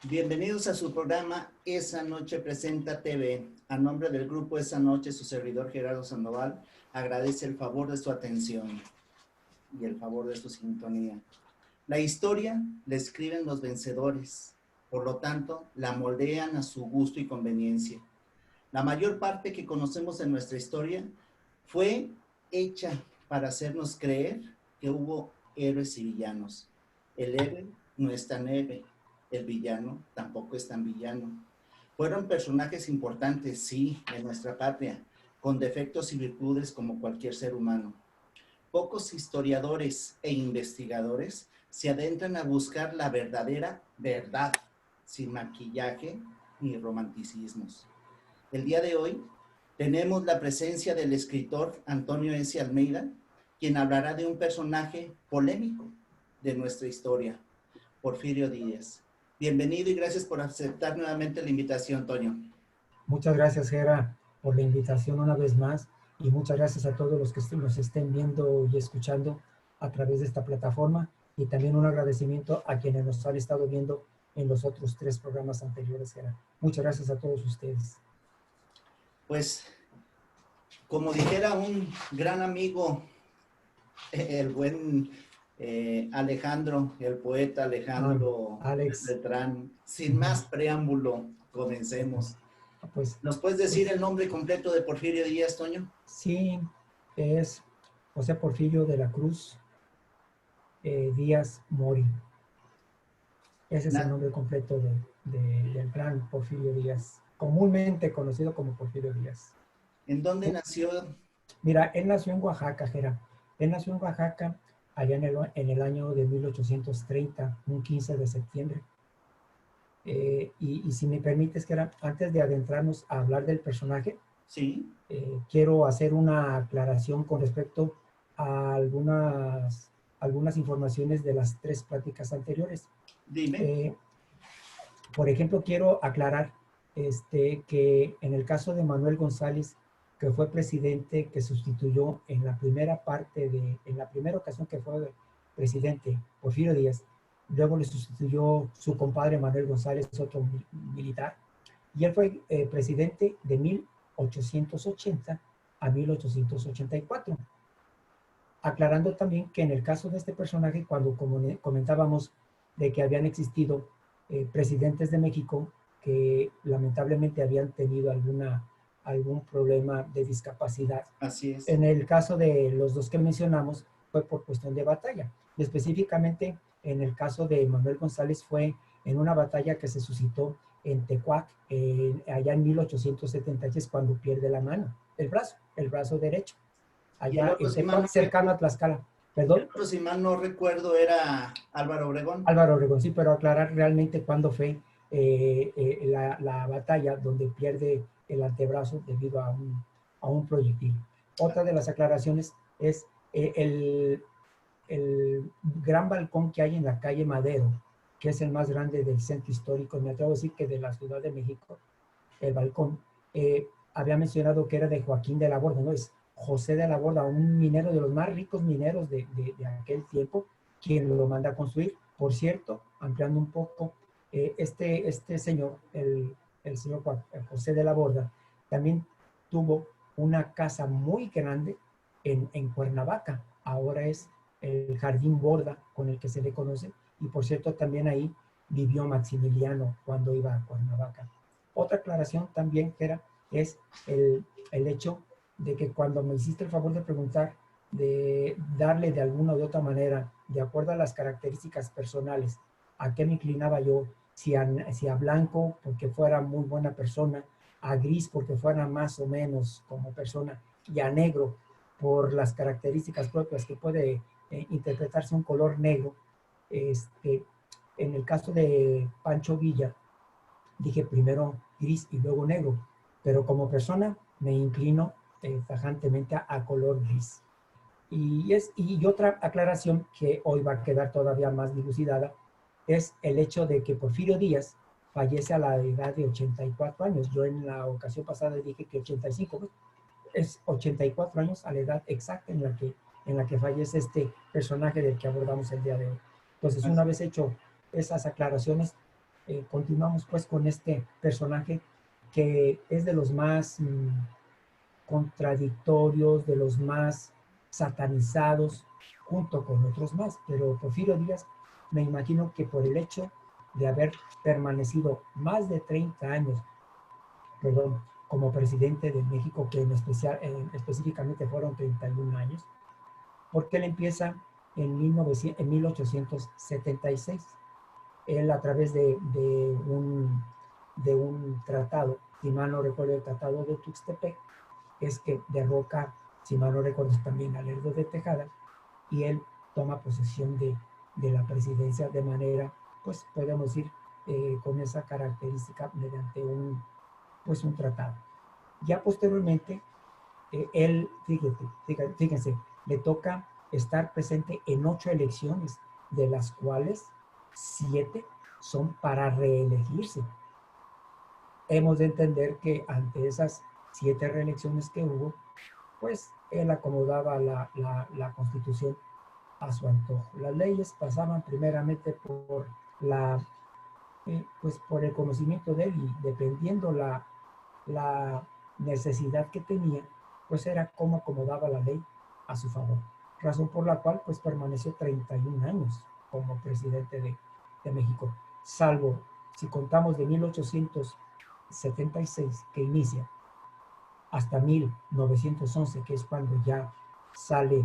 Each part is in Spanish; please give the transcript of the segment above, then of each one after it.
Bienvenidos a su programa Esa Noche Presenta TV. A nombre del grupo Esa Noche, su servidor Gerardo Sandoval agradece el favor de su atención y el favor de su sintonía. La historia la escriben los vencedores, por lo tanto, la moldean a su gusto y conveniencia. La mayor parte que conocemos de nuestra historia fue hecha para hacernos creer que hubo héroes y villanos. El héroe no es tan héroe, el villano tampoco es tan villano. Fueron personajes importantes, sí, en nuestra patria, con defectos y virtudes como cualquier ser humano. Pocos historiadores e investigadores se adentran a buscar la verdadera verdad, sin maquillaje ni romanticismos. El día de hoy tenemos la presencia del escritor Antonio S. Almeida, quien hablará de un personaje polémico de nuestra historia, Porfirio Díaz. Bienvenido y gracias por aceptar nuevamente la invitación, Toño. Muchas gracias, Gera, por la invitación una vez más y muchas gracias a todos los que nos estén viendo y escuchando a través de esta plataforma y también un agradecimiento a quienes nos han estado viendo en los otros 3 programas anteriores, Gera. Muchas gracias a todos ustedes. Pues, como dijera un gran amigo, el buen Alejandro, el poeta Alejandro Alex. Beltrán, sin más preámbulo, comencemos. Pues, ¿Nos puedes decir el nombre completo de Porfirio Díaz, Toño? Sí, es José Porfirio de la Cruz Díaz Mori. Ese es el nombre completo del gran Porfirio Díaz, comúnmente conocido como Porfirio Díaz. ¿En dónde nació? Mira, él nació en Oaxaca, Gera. Él nació en Oaxaca allá en el año de 1830, un 15 de septiembre. Y si me permites, Gera, antes de adentrarnos a hablar del personaje, sí. Quiero hacer una aclaración con respecto a algunas informaciones de las 3 pláticas anteriores. Dime. Por ejemplo, quiero aclarar que en el caso de Manuel González, que fue presidente que sustituyó en la primera ocasión que fue presidente, Porfirio Díaz, luego le sustituyó su compadre Manuel González, otro militar, y él fue presidente de 1880 a 1884. Aclarando también que en el caso de este personaje, cuando comentábamos de que habían existido presidentes de México que lamentablemente habían tenido algún problema de discapacidad. Así es. En el caso de los 2 que mencionamos, fue por cuestión de batalla. Y específicamente, en el caso de Manuel González, fue en una batalla que se suscitó en Tecuac, allá en 1876, cuando pierde la mano, el brazo derecho. Allá en Tecuac, cercano a Tlaxcala. ¿Perdón? Pero si mal no recuerdo, era Álvaro Obregón. Álvaro Obregón, sí, pero aclarar realmente cuándo fue la batalla donde pierde el antebrazo debido a un proyectil. Otra de las aclaraciones es el gran balcón que hay en la calle Madero, que es el más grande del centro histórico, me atrevo a decir que de la Ciudad de México, el balcón, había mencionado que era de Joaquín de la Borda, no, es José de la Borda, un minero de los más ricos mineros de aquel tiempo, quien lo manda a construir. Por cierto, ampliando un poco, este señor, el señor José de la Borda, también tuvo una casa muy grande en Cuernavaca. Ahora es el Jardín Borda, con el que se le conoce, y por cierto también ahí vivió Maximiliano cuando iba a Cuernavaca. Otra aclaración también, Gera, es el hecho de que cuando me hiciste el favor de preguntar, de darle de alguna u otra manera, de acuerdo a las características personales, a qué me inclinaba yo, si a blanco porque fuera muy buena persona, a gris porque fuera más o menos como persona, y a negro por las características propias que puede interpretarse un color negro. En el caso de Pancho Villa, dije primero gris y luego negro, pero como persona me inclino tajantemente a color gris. Y otra aclaración que hoy va a quedar todavía más dilucidada es el hecho de que Porfirio Díaz fallece a la edad de 84 años. Yo en la ocasión pasada dije que 85, es 84 años a la edad exacta en la que fallece este personaje del que abordamos el día de hoy. Entonces, una vez hecho esas aclaraciones, continuamos pues con este personaje que es de los más contradictorios, de los más satanizados, junto con otros más. Pero Porfirio Díaz, me imagino que por el hecho de haber permanecido más de 30 años, perdón, como presidente de México, que específicamente fueron 31 años, porque él empieza en 1876. Él a través de un tratado, si mal no recuerdo el tratado de Tuxtepec, es que derroca, si mal no recuerdo, también a Lerdo de Tejada, y él toma posesión de la presidencia de manera, pues podemos decir, con esa característica mediante pues un tratado. Ya posteriormente, él, fíjense, le toca estar presente en 8 elecciones, de las cuales 7 son para reelegirse. Hemos de entender que ante esas 7 reelecciones que hubo, pues él acomodaba la Constitución a su antojo. Las leyes pasaban primeramente por pues por el conocimiento de él, y dependiendo la necesidad que tenía, pues era cómo acomodaba la ley a su favor. Razón por la cual pues permaneció 31 años como presidente de México, salvo si contamos de 1876 que inicia hasta 1911, que es cuando ya sale,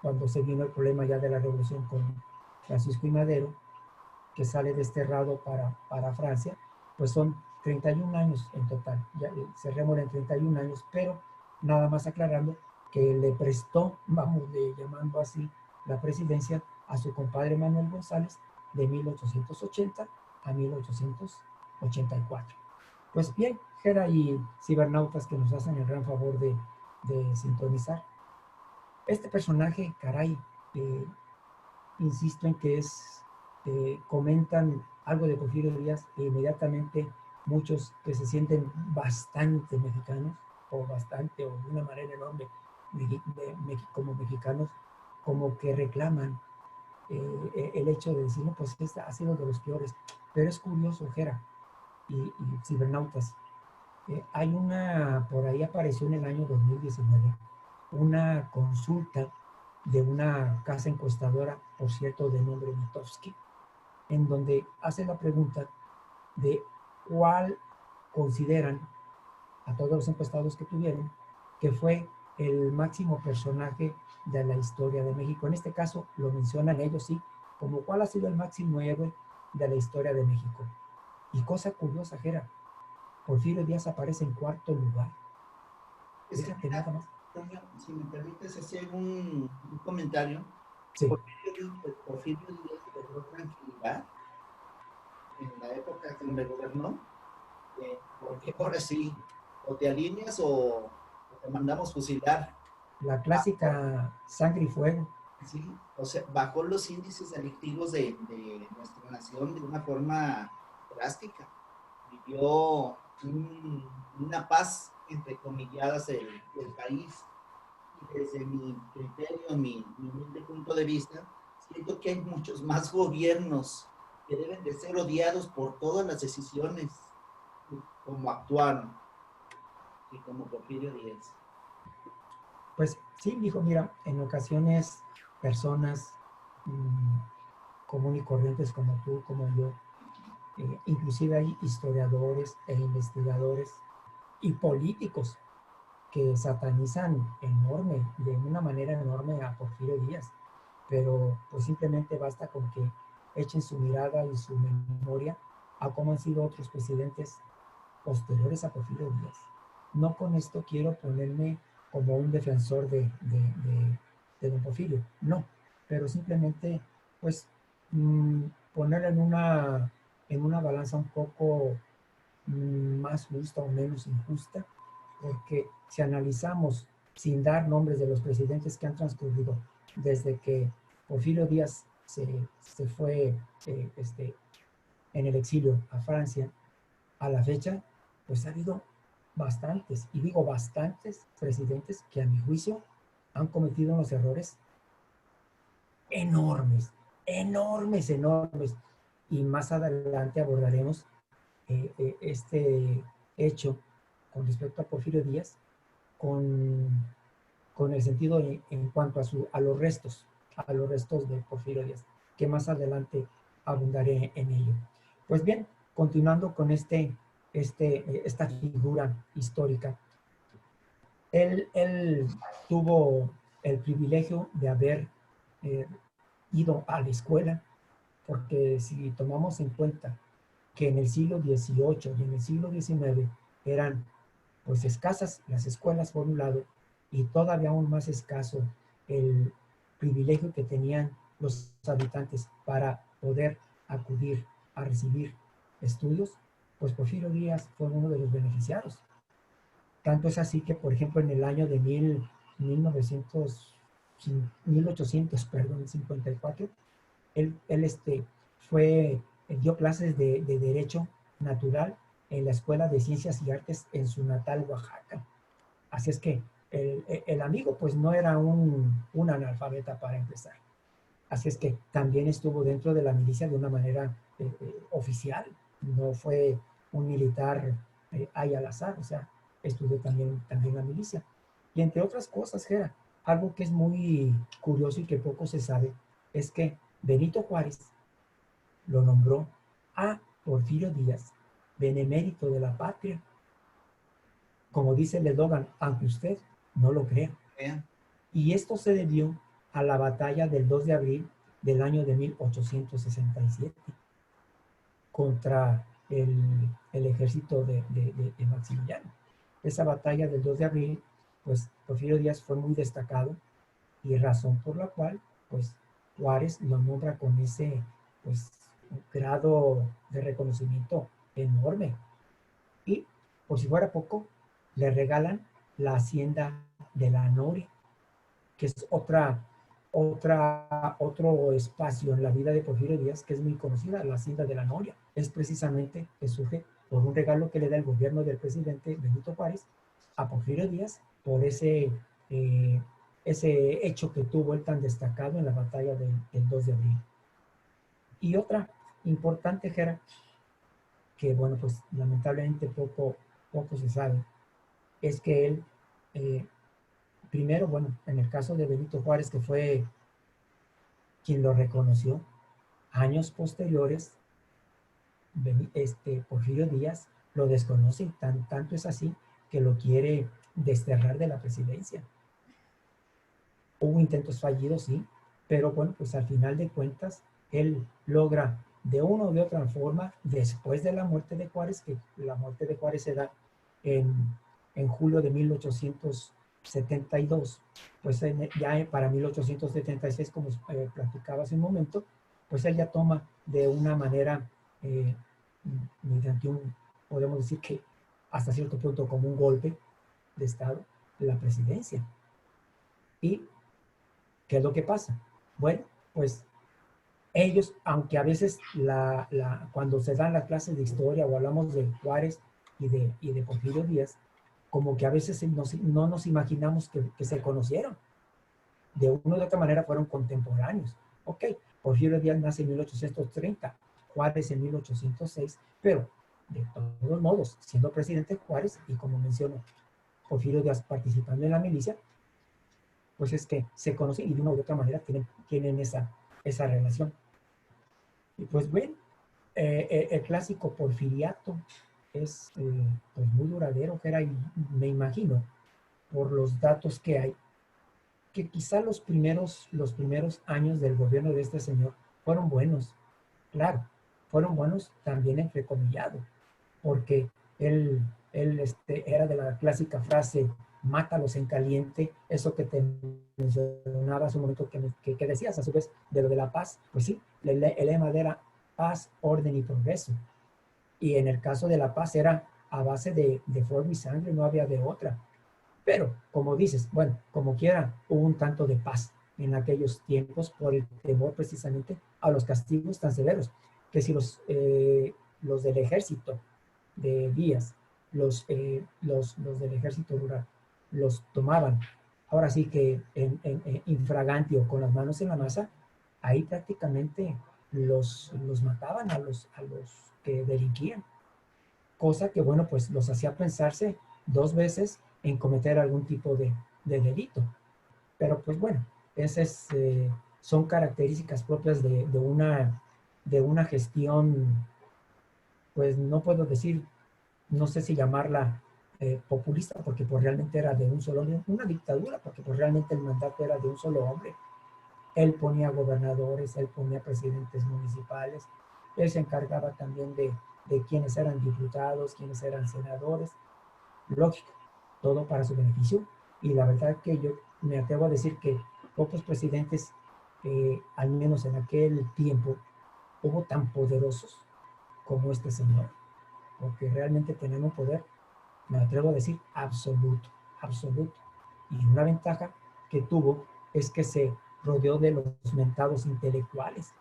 cuando se vino el problema ya de la revolución con Francisco I. Madero, que sale desterrado para Francia, pues son 31 años en total, ya cerremos en 31 años, pero nada más aclarando que le prestó, vamos llamando así, la presidencia a su compadre Manuel González de 1880 a 1884. Pues bien, Gera y cibernautas que nos hacen el gran favor de sintonizar. Este personaje, caray, insisto en que comentan algo de Porfirio Díaz e inmediatamente muchos que se sienten bastante mexicanos, o de una manera enorme, como mexicanos, como que reclaman el hecho de decir, no, pues este ha sido de los peores. Pero es curioso, Jera y cibernautas, por ahí apareció en el año 2019, una consulta de una casa encuestadora, por cierto, de nombre Mitofsky, en donde hace la pregunta de cuál consideran, a todos los encuestados que tuvieron, que fue el máximo personaje de la historia de México. En este caso lo mencionan ellos, sí, como cuál ha sido el máximo héroe de la historia de México. Y cosa curiosa, Jera, Porfirio Díaz aparece en 4º lugar. Fíjate nada más. Si me permites hacer un comentario. Sí. Porfirio Díaz logró tranquilidad en la época donde gobernó, porque ahora sí, o te alineas o te mandamos fusilar. La clásica sangre y fuego. Sí, o sea, bajó los índices delictivos de nuestra nación de una forma drástica. Vivió una paz, entre comilladas, el país. Y desde mi criterio, mi humilde punto de vista, siento que hay muchos más gobiernos que deben de ser odiados por todas las decisiones como actuaron, y como Porfirio Díaz. Pues sí, dijo, mira, en ocasiones personas común y corrientes como tú, como yo, inclusive hay historiadores e investigadores y políticos que satanizan de una manera enorme a Porfirio Díaz, pero pues simplemente basta con que echen su mirada y su memoria a cómo han sido otros presidentes posteriores a Porfirio Díaz. No con esto quiero ponerme como un defensor de don Porfirio, no, pero simplemente pues poner en una balanza un poco más justa o menos injusta, porque si analizamos sin dar nombres de los presidentes que han transcurrido desde que Porfirio Díaz se fue en el exilio a Francia a la fecha, pues ha habido bastantes, y digo bastantes presidentes que a mi juicio han cometido unos errores enormes, enormes, enormes. y más adelante abordaremos este hecho con respecto a Porfirio Díaz con el sentido en cuanto a los restos de Porfirio Díaz, que más adelante abundaré en ello. Pues bien, continuando con esta figura histórica, él tuvo el privilegio de haber eh, ido a la escuela, porque si tomamos en cuenta que en el siglo XVIII y en el siglo XIX eran pues escasas las escuelas por un lado y todavía aún más escaso el privilegio que tenían los habitantes para poder acudir a recibir estudios, pues Porfirio Díaz fue uno de los beneficiados. Tanto es así que, por ejemplo, en el año de 1854, él dio clases de Derecho Natural en la Escuela de Ciencias y Artes en su natal Oaxaca. Así es que el amigo pues no era un analfabeta para empezar. Así es que también estuvo dentro de la milicia de una manera oficial. No fue un militar ahí al azar, o sea, estudió también la milicia. Y entre otras cosas, Gera, algo que es muy curioso y que poco se sabe, es que Benito Juárez lo nombró a Porfirio Díaz benemérito de la patria. Como dice el eslogan, aunque usted no lo crea. Y esto se debió a la batalla del 2 de abril del año de 1867 contra el ejército de Maximiliano. Esa batalla del 2 de abril, pues Porfirio Díaz fue muy destacado y razón por la cual, pues Juárez lo nombra con ese, pues, grado de reconocimiento enorme. Y, por si fuera poco, le regalan la hacienda de la Noria, que es otro espacio en la vida de Porfirio Díaz que es muy conocida, la hacienda de la Noria. Es precisamente que surge por un regalo que le da el gobierno del presidente Benito Juárez a Porfirio Díaz por ese hecho que tuvo él tan destacado en la batalla del 2 de abril. Y otra importante, Gera, que bueno, pues lamentablemente poco se sabe, es que él, primero, bueno, en el caso de Benito Juárez, que fue quien lo reconoció, años posteriores, Porfirio Díaz lo desconoce y tanto es así que lo quiere desterrar de la presidencia. Hubo intentos fallidos, sí, pero bueno, pues al final de cuentas, él logra de una u de otra forma, después de la muerte de Juárez, que la muerte de Juárez se da en julio de 1872, pues ya para 1876, como platicaba hace un momento, pues él ya toma de una manera, mediante podemos decir que hasta cierto punto como un golpe de Estado, de la presidencia. ¿Y qué es lo que pasa? Bueno, pues ellos, aunque a veces cuando se dan las clases de historia o hablamos de Juárez y de Porfirio Díaz, como que a veces no nos imaginamos que se conocieron. De una u otra manera fueron contemporáneos. Ok, Porfirio Díaz nace en 1830, Juárez en 1806, pero de todos modos, siendo presidente Juárez, y como menciono, Porfirio Díaz participando en la milicia, pues es que se conocen y de una u otra manera tienen esa relación. Y pues bueno, el clásico porfiriato es pues muy duradero, que era, y me imagino, por los datos que hay, que quizá los primeros años del gobierno de este señor fueron buenos. Claro, fueron buenos también entrecomillado, porque él era de la clásica frase, mátalos en caliente, eso que te mencionaba hace un momento que decías a su vez de lo de la paz. Pues sí, el lema era paz, orden y progreso. Y en el caso de la paz era a base de fuego y sangre, no había de otra. Pero, como dices, bueno, como quiera, hubo un tanto de paz en aquellos tiempos por el temor precisamente a los castigos tan severos, que si los del ejército de Díaz, los del ejército rural, los tomaban, ahora sí que en infraganti o con las manos en la masa, ahí prácticamente los mataban a los que delinquían. Cosa que, bueno, pues los hacía pensarse dos veces en cometer algún tipo de delito. Pero pues bueno, esas son características propias de una gestión, pues no puedo decir, no sé si llamarla populista, porque pues realmente era de un solo hombre, una dictadura, porque pues realmente el mandato era de un solo hombre. Él ponía gobernadores, él ponía presidentes municipales, él se encargaba también de quiénes eran diputados, quiénes eran senadores, lógico, todo para su beneficio. Y la verdad que yo me atrevo a decir que pocos presidentes, al menos en aquel tiempo, hubo tan poderosos como este señor, porque realmente tenía un poder, me atrevo a decir, absoluto, absoluto. Y una ventaja que tuvo es que se rodeó de los mentados intelectuales.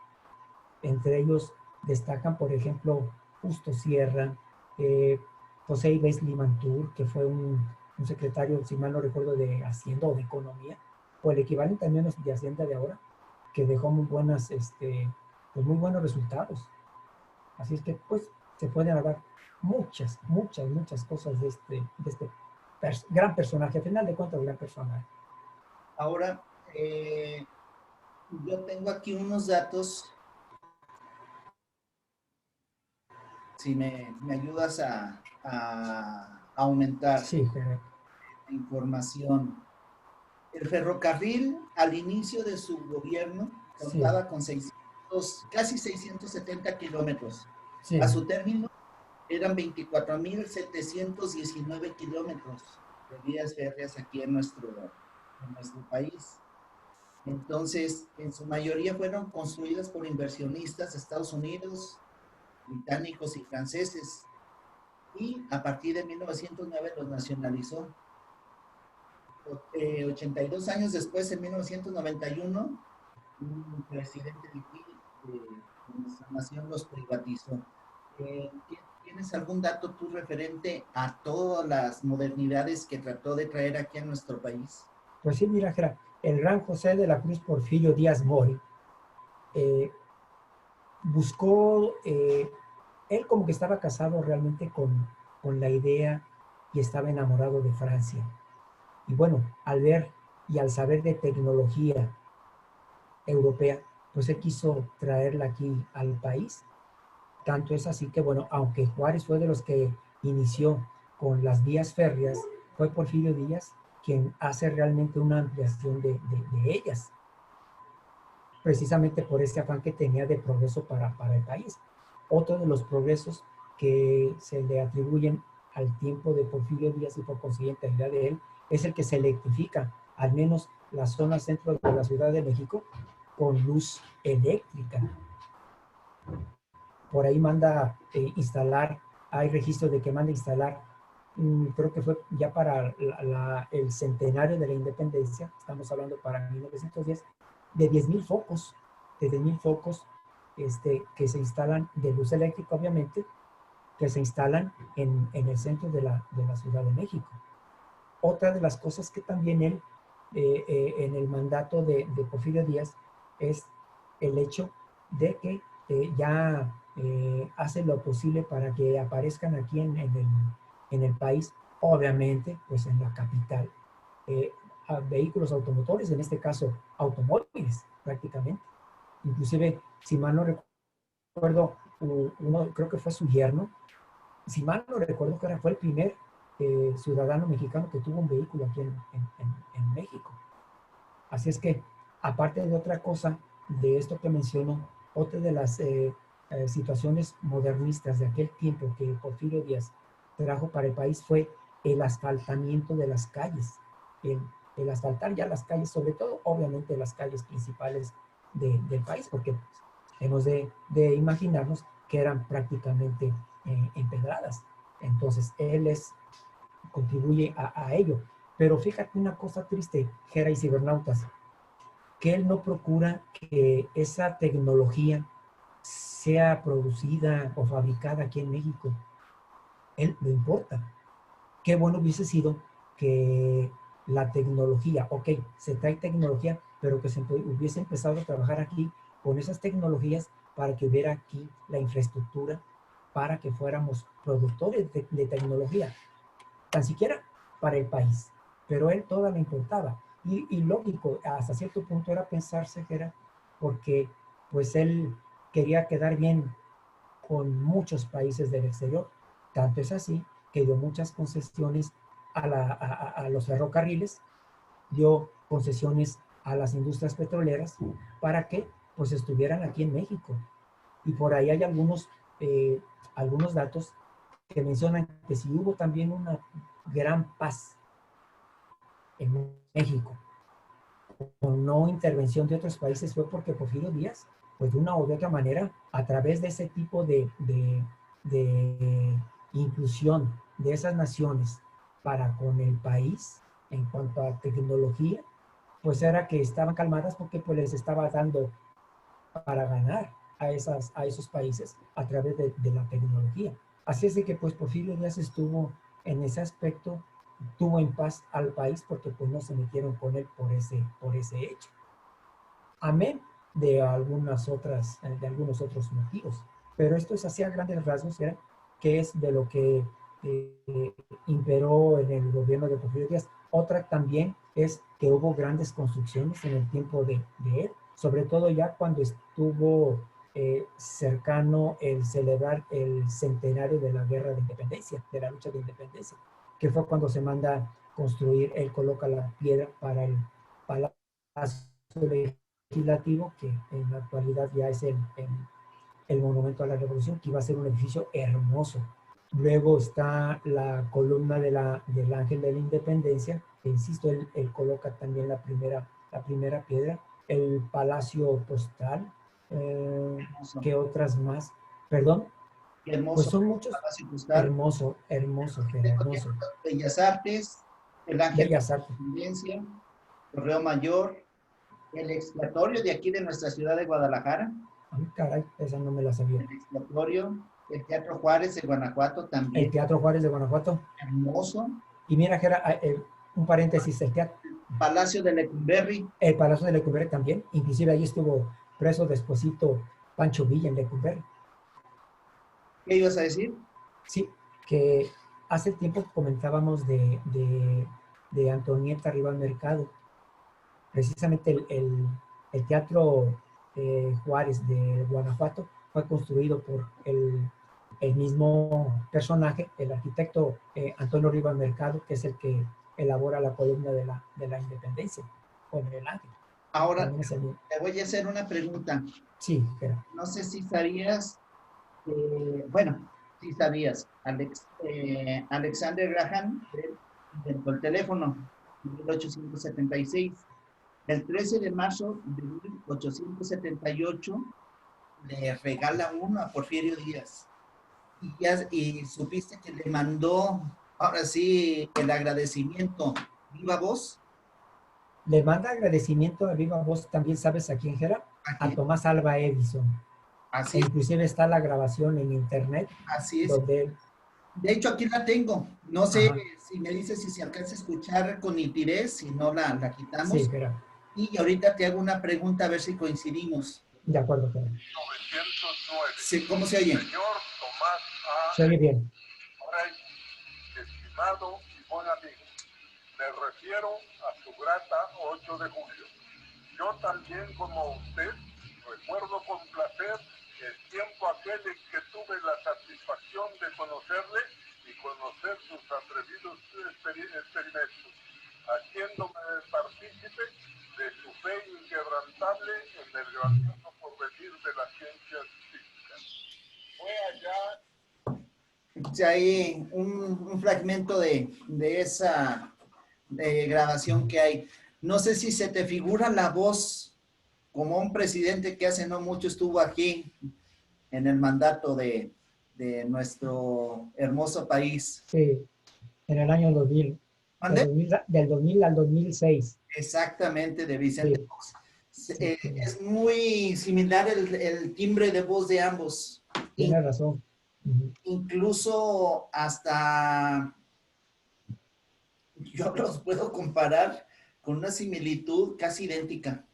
Entre ellos destacan, por ejemplo, Justo Sierra, eh, José Ives Limantur, que fue un secretario, si mal no recuerdo, de Hacienda o de Economía, o el equivalente al menos de Hacienda de ahora, que dejó muy buenas, pues muy buenos resultados. Así es que, pues, se pueden hablar muchas, muchas, muchas cosas de este gran personaje, al final de cuentas, gran personaje. Ahora, yo tengo aquí unos datos, si me ayudas a aumentar Sí, la información. El ferrocarril, al inicio de su gobierno, sí, contaba con casi 670 kilómetros. sí, A su término, eran 24.719 kilómetros de vías férreas aquí en nuestro país. Entonces, en su mayoría fueron construidas por inversionistas de Estados Unidos, británicos y franceses, y a partir de 1909 los nacionalizó. 82 años después, en 1991, un presidente de aquí, de nuestra nación, los privatizó. ¿Tienes algún dato tú referente a todas las modernidades que trató de traer aquí a nuestro país? pues sí, mira, Jera, el gran José de la Cruz Porfirio Díaz Mori eh, buscó, él como que estaba casado realmente con la idea y estaba enamorado de Francia. Y bueno, al ver y al saber de tecnología europea, pues él quiso traerla aquí al país. Tanto es así que, bueno, aunque Juárez fue de los que inició con las vías férreas, fue Porfirio Díaz quien hace realmente una ampliación de ellas, precisamente por ese afán que tenía de progreso para el país. Otro de los progresos que se le atribuyen al tiempo de Porfirio Díaz y por consiguiente a la idea de él es el que se electrifica al menos la zona centro de la Ciudad de México con luz eléctrica. Por ahí manda instalar, hay registro de que manda instalar, creo que fue ya para el centenario de la independencia, estamos hablando para 1910, de 10,000 focos, de 10,000 focos que se instalan de luz eléctrica, obviamente, que se instalan en el centro de la Ciudad de México. Otra de las cosas que también él, en el mandato de Porfirio Díaz, es el hecho de que ya hace lo posible para que aparezcan aquí en el país, obviamente, pues en la capital, vehículos automotores, en este caso automóviles prácticamente. Inclusive, si mal no recuerdo, uno creo que fue su yerno, si mal no recuerdo que fue el primer ciudadano mexicano que tuvo un vehículo aquí en México. Así es que, aparte de otra cosa, de esto que menciono, otra de las situaciones modernistas de aquel tiempo que Porfirio Díaz trajo para el país fue el asfaltamiento de las calles, el asfaltar ya las calles, sobre todo, obviamente, las calles principales del país, porque hemos de imaginarnos que eran prácticamente empedradas. Entonces, contribuye a ello. Pero fíjate una cosa triste, Gera y cibernautas, que él no procura que esa tecnología sea producida o fabricada aquí en México. Él no importa. Qué bueno hubiese sido que la tecnología, se trae tecnología, pero que se hubiese empezado a trabajar aquí con esas tecnologías para que hubiera aquí la infraestructura para que fuéramos productores de tecnología, tan siquiera para el país. Pero él toda le importaba. Y lógico, hasta cierto punto era pensarse que era porque pues él quería quedar bien con muchos países del exterior. Tanto es así que dio muchas concesiones a los ferrocarriles, dio concesiones a las industrias petroleras para que pues estuvieran aquí en México. Y por ahí hay algunos datos que mencionan que si hubo también una gran paz en México, con no intervención de otros países, fue porque Porfirio Díaz, pues de una u otra manera, a través de ese tipo de inclusión de esas naciones para con el país en cuanto a tecnología, pues era que estaban calmadas porque pues les estaba dando para ganar a esos países a través de la tecnología. Así es de que pues Porfirio Díaz estuvo en ese aspecto, tuvo en paz al país porque pues no se metieron con él por ese hecho. Amén de algunos otros motivos. Pero esto es así a grandes rasgos, ¿verdad? Que es de lo que imperó en el gobierno de Porfirio Díaz. Otra también es que hubo grandes construcciones en el tiempo de él, sobre todo ya cuando estuvo cercano el celebrar el centenario de la guerra de independencia, de la lucha de independencia, que fue cuando se manda construir, él coloca la piedra para el Palacio Legislativo, que en la actualidad ya es el Monumento a la Revolución, que iba a ser un edificio hermoso. Luego está la columna del Ángel de la Independencia, que insisto, él coloca también la primera piedra, el Palacio Postal, ¿qué otras más? Perdón, Qué pues hermoso son muchos. Palacio Postal. Hermoso, hermoso, hermoso. Bellas Artes, el Ángel de Bellas la Artes. Independencia, Correo Mayor, el expiatorio de aquí de nuestra ciudad de Guadalajara. Ay, caray, esa no me la sabía. El expiatorio, el Teatro Juárez de Guanajuato El también, Teatro Juárez de Guanajuato. hermoso. Y mira, Gera, un paréntesis, Palacio de Lecumberri. el Palacio de Lecumberri también, inclusive ahí estuvo preso despuesito Pancho Villa en Lecumberri. ¿Qué ibas a decir? Sí, que hace tiempo comentábamos de Antonieta Ribal Mercado. Precisamente el Teatro Juárez de Guanajuato fue construido por el mismo personaje, el arquitecto Antonio Ribas Mercado, que es el que elabora la columna de la Independencia, con el ángel. Ahora, te voy a hacer una pregunta. Sí, pero... No sé si sabías, bueno, sí sabías, Alexander Graham inventó el teléfono en 1876. El 13 de marzo de 1878 le regala uno a Porfirio Díaz. Y supiste que le mandó, ahora sí, el agradecimiento, viva voz. Le manda agradecimiento a viva voz, también sabes a quién, Gera, a Tomás Alva Edison. Así e inclusive está la grabación en internet. Así es. Donde... De hecho, aquí la tengo. No sé si me dices si se alcanza a escuchar con nitidez, si no la quitamos. Sí, Gera. Y ahorita te hago una pregunta a ver si coincidimos. De acuerdo, Gera. 1909. Sí, ¿cómo se oye? Señor Tomás A. Se oye bien. Rey, estimado y buen amigo, me refiero a su grata 8 de julio. Yo también, como usted, recuerdo con placer el tiempo aquel en que tuve la satisfacción de conocerle y conocer sus atrevidos experimentos, haciéndome partícipe de su fe inquebrantable en el grandioso porvenir de las ciencias físicas. Fue allá... Hay un fragmento de esa grabación que hay. No sé si se te figura la voz como un presidente que hace no mucho estuvo aquí en el mandato de nuestro hermoso país. Sí, en el año 2000. Del 2000 al 2006. Exactamente, de Vicente sí. Fox. Es muy similar el timbre de voz de ambos. Tiene razón. Incluso hasta yo los puedo comparar con una similitud casi idéntica.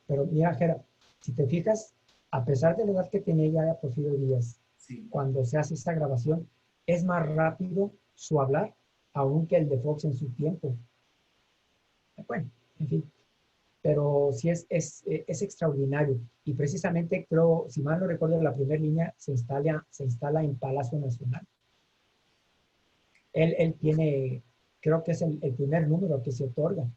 Pero mira, Gera, si te fijas, a pesar de la edad que tenía ya Porfirio Díaz, Sí. cuando se hace esta grabación, es más rápido su hablar, aún que el de Fox en su tiempo. Bueno, en fin, pero sí es extraordinario. Y precisamente creo, si mal no recuerdo, la primera línea se instala en Palacio Nacional. Él tiene, creo que es el primer número que se otorga.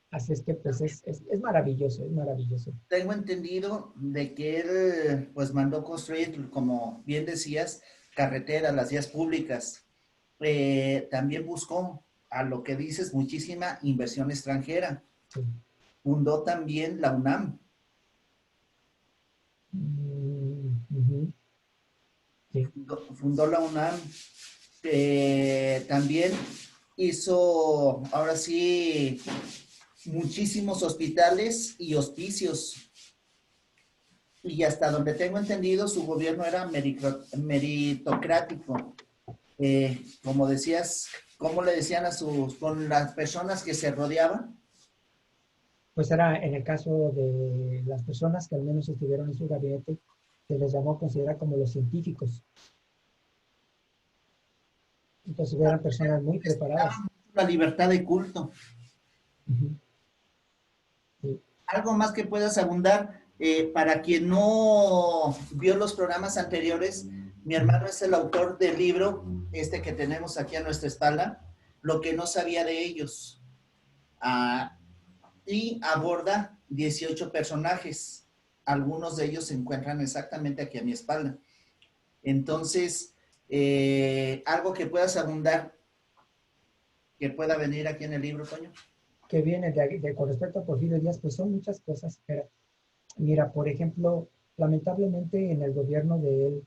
Así es que pues es maravilloso, es maravilloso. Tengo entendido de que él pues mandó construir, como bien decías, carreteras, las vías públicas. También buscó, a lo que dices, muchísima inversión extranjera. Sí. Fundó también la UNAM. Uh-huh. Sí. Fundó la UNAM. También hizo, ahora sí, muchísimos hospitales y hospicios. Y hasta donde tengo entendido, su gobierno era meritocrático. Como decías, ¿cómo le decían con las personas que se rodeaban? Pues era en el caso de las personas que al menos estuvieron en su gabinete, se les llamó considerar como los científicos. Entonces eran personas muy preparadas. La libertad de culto. Uh-huh. Sí. Algo más que puedas abundar. Para quien no vio los programas anteriores, mi hermano es el autor del libro, este que tenemos aquí a nuestra espalda, Lo que no sabía de ellos. Y aborda 18 personajes. Algunos de ellos se encuentran exactamente aquí a mi espalda. Entonces, algo que puedas abundar, que pueda venir aquí en el libro, Toño. Que viene con respecto a Porfirio Díaz, pues son muchas cosas. Pero, mira, por ejemplo, lamentablemente en el gobierno de él,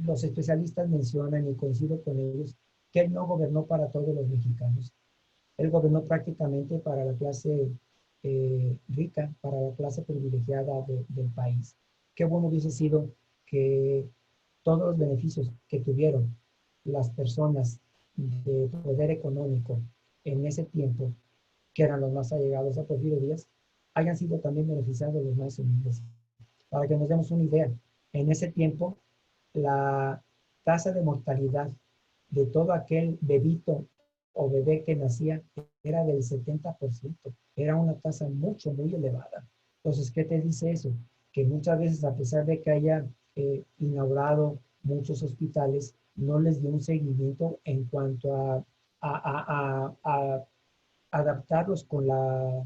los especialistas mencionan, y coincido con ellos, que él no gobernó para todos los mexicanos. Él gobernó prácticamente para la clase rica, para la clase privilegiada del país. Qué bueno hubiese sido que todos los beneficios que tuvieron las personas de poder económico en ese tiempo, que eran los más allegados a Porfirio Díaz, hayan sido también beneficiados los más humildes. Para que nos demos una idea, en ese tiempo la tasa de mortalidad de todo aquel bebito o bebé que nacía era del 70%. Era una tasa mucho, muy elevada. Entonces, ¿qué te dice eso? Que muchas veces, a pesar de que haya inaugurado muchos hospitales, no les dio un seguimiento en cuanto a adaptarlos con la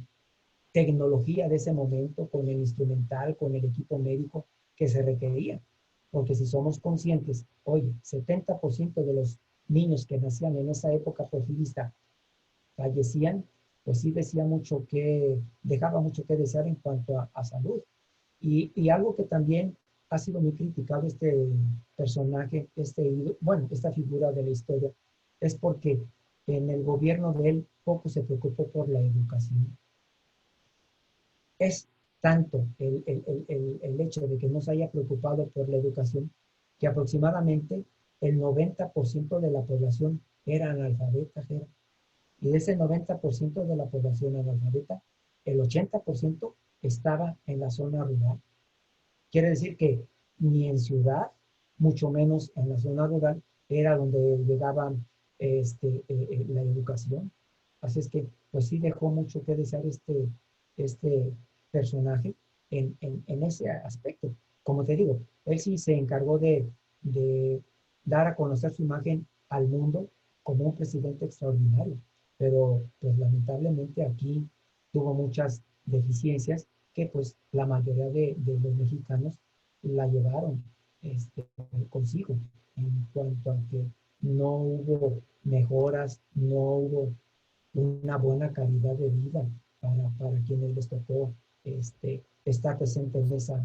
tecnología de ese momento, con el instrumental, con el equipo médico que se requería. Porque si somos conscientes, oye, 70% de los niños que nacían en esa época porfirista fallecían, pues sí decía mucho que, dejaba mucho que desear en cuanto a salud. Y algo que también ha sido muy criticado este personaje, bueno, esta figura de la historia, es porque en el gobierno de él poco se preocupó por la educación. Es tanto el hecho de que no se haya preocupado por la educación que aproximadamente el 90% de la población era analfabeta. Y de ese 90% de la población analfabeta, el 80% estaba en la zona rural. Quiere decir que ni en ciudad, mucho menos en la zona rural, era donde llegaba la educación. Así es que, pues sí dejó mucho que desear este personaje en ese aspecto. Como te digo, él sí se encargó de dar a conocer su imagen al mundo como un presidente extraordinario, pero pues lamentablemente aquí tuvo muchas deficiencias que pues la mayoría de los mexicanos la llevaron consigo en cuanto a que no hubo mejoras, no hubo una buena calidad de vida para quienes les tocó estar presente en esa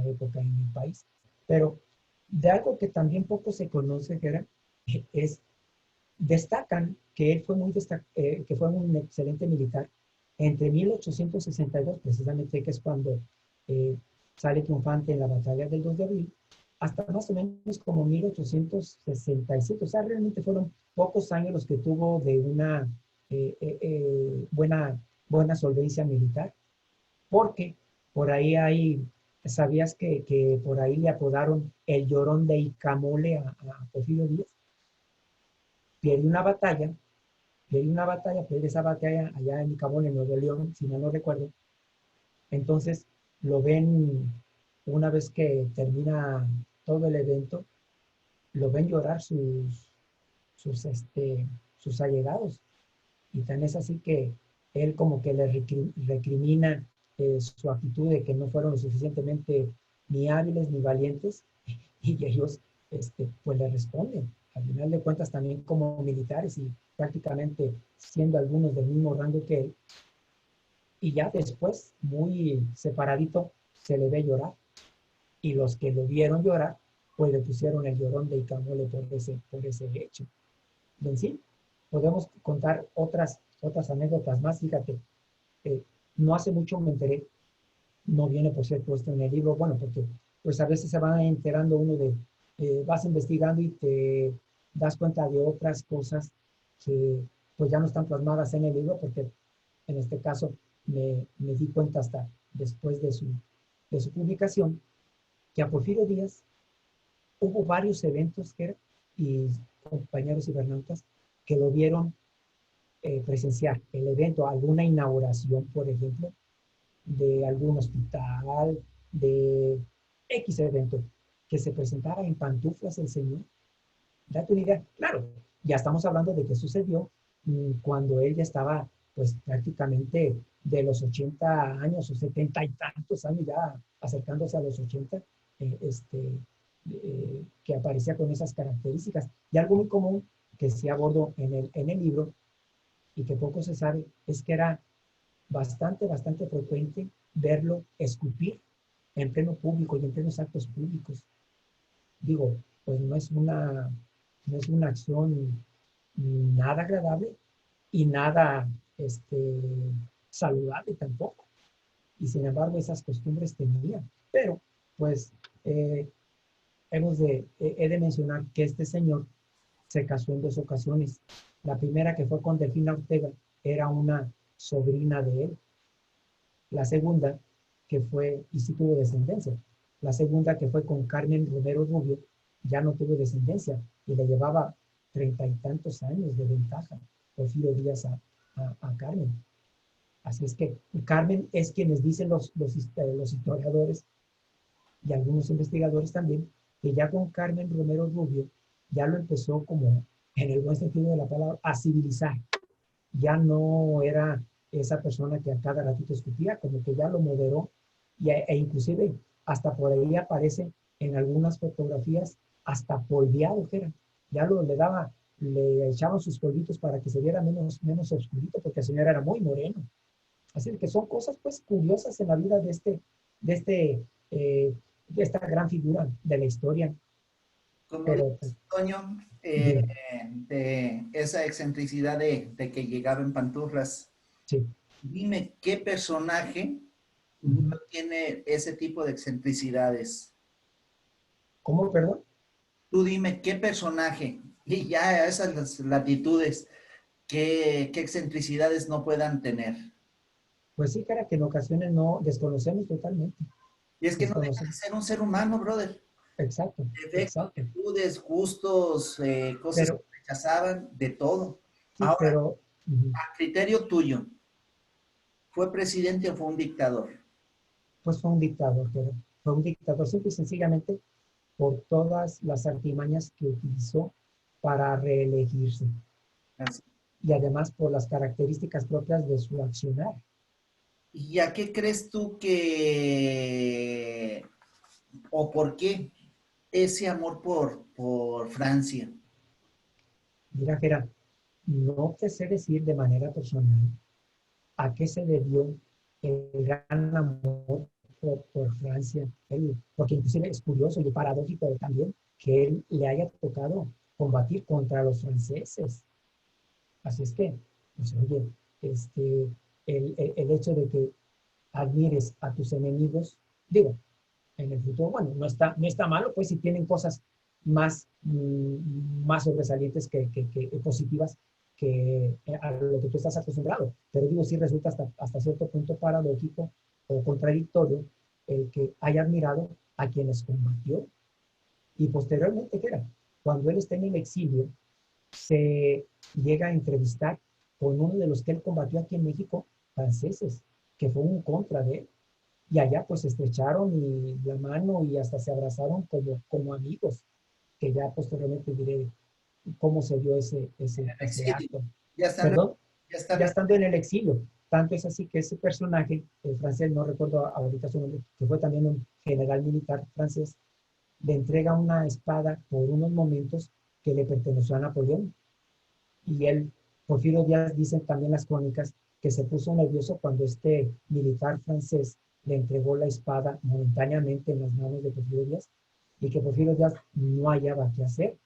época en el país. Pero de algo que también poco se conoce, Gerard, es, destacan que él que fue un excelente militar entre 1862, precisamente, que es cuando sale triunfante en la batalla del 2 de abril, hasta más o menos como 1867. O sea, realmente fueron pocos años los que tuvo de una buena solvencia militar, porque Por ahí hay, ¿sabías que por ahí le apodaron el Llorón de Icamole a Porfirio Díaz? Pierde una batalla, pierde esa batalla allá en Icamole, en Nuevo León, si mal no recuerdo. Entonces lo ven, una vez que termina todo el evento, lo ven llorar sus allegados. Y tan es así que él como que le recrimina su actitud de que no fueron lo suficientemente ni hábiles ni valientes, y ellos pues le responden. Al final de cuentas también como militares y prácticamente siendo algunos del mismo rango que él, y ya después, muy separadito, se le ve llorar. Y los que lo vieron llorar, pues le pusieron el Llorón de Icamole por ese hecho. Y en sí, podemos contar otras anécdotas más. Fíjate, no hace mucho me enteré, no viene por ser puesto en el libro, bueno, porque pues a veces se va enterando uno vas investigando y te das cuenta de otras cosas que pues ya no están plasmadas en el libro, porque en este caso me di cuenta hasta después de su publicación, que a Porfirio Díaz hubo varios eventos y compañeros cibernautas que lo vieron presenciar el evento, alguna inauguración, por ejemplo, de algún hospital, de X evento, que se presentara en pantuflas el señor. Date una idea. Claro, ya estamos hablando de que sucedió cuando él ya estaba, pues prácticamente de los 80 años o 70 y tantos años, ya acercándose a los 80, que aparecía con esas características. Y algo muy común que sí abordo en el libro y que poco se sabe es que era bastante frecuente verlo escupir en pleno público y en plenos actos públicos. Digo, pues no es una acción nada agradable y nada saludable tampoco. Y sin embargo, esas costumbres tenía. Pero, pues, he de mencionar que este señor se casó en 2 ocasiones. La primera, que fue con Delfina Ortega, era una sobrina de él. La segunda, que fue, y sí tuvo descendencia. La segunda, que fue con Carmen Romero Rubio, ya no tuvo descendencia y le llevaba 30 y tantos años de ventaja Porfirio Díaz a Carmen. Así es que Carmen es quienes dicen los historiadores y algunos investigadores también, que ya con Carmen Romero Rubio ya lo empezó como, en el buen sentido de la palabra, a civilizar. Ya no era esa persona que a cada ratito escupía, como que ya lo moderó, e inclusive hasta por ahí aparece en algunas fotografías hasta polveado, que era. Ya le echaban sus polvitos para que se viera menos oscurito, porque el señor era muy moreno. Así que son cosas pues curiosas en la vida de esta gran figura de la historia. Como Pero, dices, Toño, bien, de esa excentricidad de que llegaba en pantuflas, sí. dime qué personaje Ujú. no tiene ese tipo de excentricidades. ¿Cómo, perdón? Tú dime qué personaje, y ya a esas latitudes, qué excentricidades no puedan tener. Pues sí, cara, que en ocasiones no desconocemos totalmente. Y es que no deja de Desconocemos. ser un ser humano, brother. Exacto, Defectos, exacto. virtudes, gustos, cosas que Pero, rechazaban, de todo. sí, Ahora, pero a criterio tuyo, ¿fue presidente o fue un dictador? pues fue un dictador, pero fue un dictador simple y sencillamente por todas las artimañas que utilizó para reelegirse Así. y además por las características propias de su accionar. ¿Y a qué crees tú que, o por qué ese amor por Francia? Mira, Gerard, no te sé decir de manera personal a qué se debió el gran amor por Francia, porque inclusive es curioso y paradójico también que él le haya tocado combatir contra los franceses. Así es que, pues oye, el hecho de que admires a tus enemigos, digo, en el futuro, bueno, no está malo, pues si tienen cosas más sobresalientes que positivas que a lo que tú estás acostumbrado. Pero digo, sí resulta hasta cierto punto paradójico o contradictorio el que haya admirado a quienes combatió. Y posteriormente, ¿qué era? Cuando él está en el exilio, se llega a entrevistar con uno de los que él combatió aquí en México, franceses, que fue un contra de él. Y allá pues se estrecharon y la mano y hasta se abrazaron como amigos, que ya posteriormente diré cómo se dio ese Exilio. acto. Ya estando, Perdón, ya ya estando. estando en el exilio. Tanto es así que ese personaje, el francés, no recuerdo ahorita su nombre, que fue también un general militar francés, le entrega una espada por unos momentos que le perteneció a Napoleón. Y él, Porfirio Díaz, dicen también las crónicas, que se puso nervioso cuando este militar francés le entregó la espada momentáneamente en las manos de Porfirio Díaz y que Porfirio Díaz no hallaba qué hacer.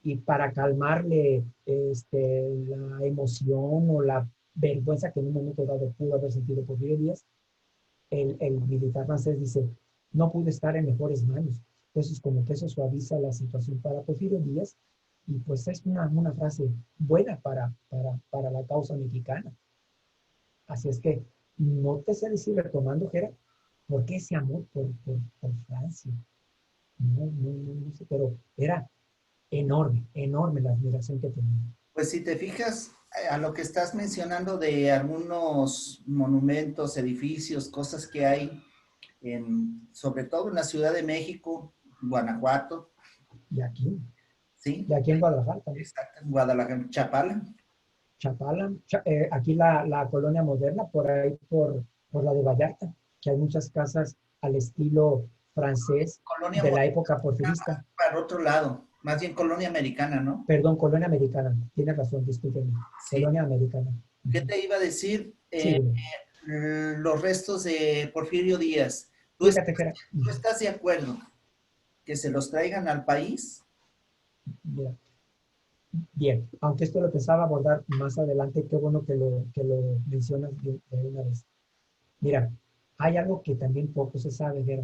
Y para calmarle la emoción o la vergüenza que en un momento dado pudo haber sentido Porfirio Díaz, el militar francés dice, no pude estar en mejores manos. Entonces, como que eso suaviza la situación para Porfirio Díaz y pues es una frase buena para la causa mexicana. Así es que no te sé decir, retomando, Gera, por qué ese amor por Francia. No sé, pero era enorme, enorme la admiración que tenía. Pues si te fijas a lo que estás mencionando de algunos monumentos, edificios, cosas que hay, sobre todo en la Ciudad de México, Guanajuato, Y aquí, ¿sí? y aquí en Guadalajara también. Exacto, en Guadalajara, Chapala. Chapala, aquí la colonia moderna, por ahí por la de Vallarta, que hay muchas casas al estilo francés Colonia de la moderna época porfirista. para otro lado, más bien colonia americana, ¿no? Perdón, colonia americana. Tiene razón, discúlpeme. Sí. Colonia americana. ¿Qué te iba a decir? Sí, Los restos de Porfirio Díaz. fíjate que era, ¿Tú estás de acuerdo que se los traigan al país? mira, bien, aunque esto lo pensaba abordar más adelante, qué bueno que lo mencionas de una vez. Mira, hay algo que también poco se sabe, Vera.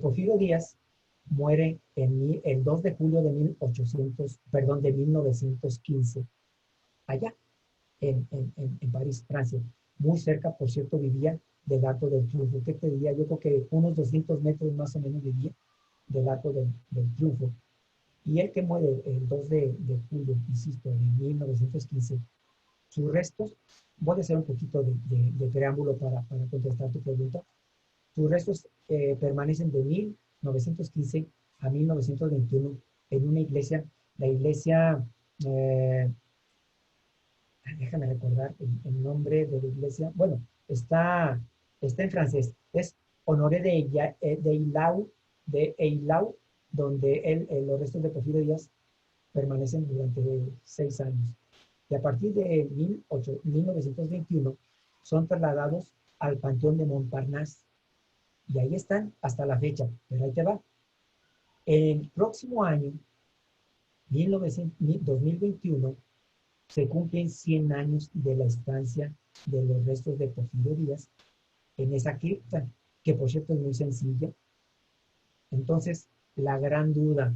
Porfirio Díaz muere el 2 de julio de 1915, allá en París, Francia. Muy cerca, por cierto, vivía del Arco del Triunfo. ¿Qué te diría? Yo creo que unos 200 metros más o menos vivía del Arco del Triunfo. Y él que muere el 2 de julio, insisto, de 1915, sus restos, voy a hacer un poquito de preámbulo para contestar tu pregunta. Sus restos permanecen de 1915 a 1921 en una iglesia, la iglesia, eh, déjame recordar el nombre de la iglesia, bueno, está en francés, es Honoré de Eylau, donde los restos de Porfirio Díaz permanecen durante 6 años. Y a partir de 1921 son trasladados al Panteón de Montparnasse. Y ahí están hasta la fecha, pero ahí te va. El próximo año, 2021, se cumplen 100 años de la estancia de los restos de Porfirio Díaz en esa cripta, que por cierto es muy sencilla. Entonces, la gran duda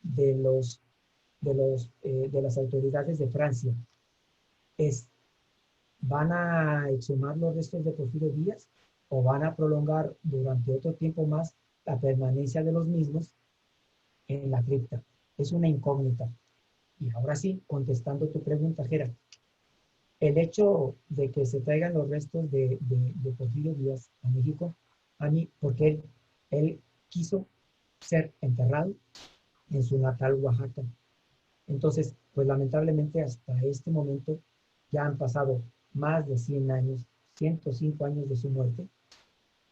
de las autoridades de Francia es, ¿van a exhumar los restos de Porfirio Díaz o van a prolongar durante otro tiempo más la permanencia de los mismos en la cripta? Es una incógnita. Y ahora sí, contestando tu pregunta, Gerard, el hecho de que se traigan los restos de Porfirio Díaz a México, a mí, porque él quiso ser enterrado en su natal Oaxaca. Entonces, pues lamentablemente hasta este momento ya han pasado más de 100 años, 105 años de su muerte,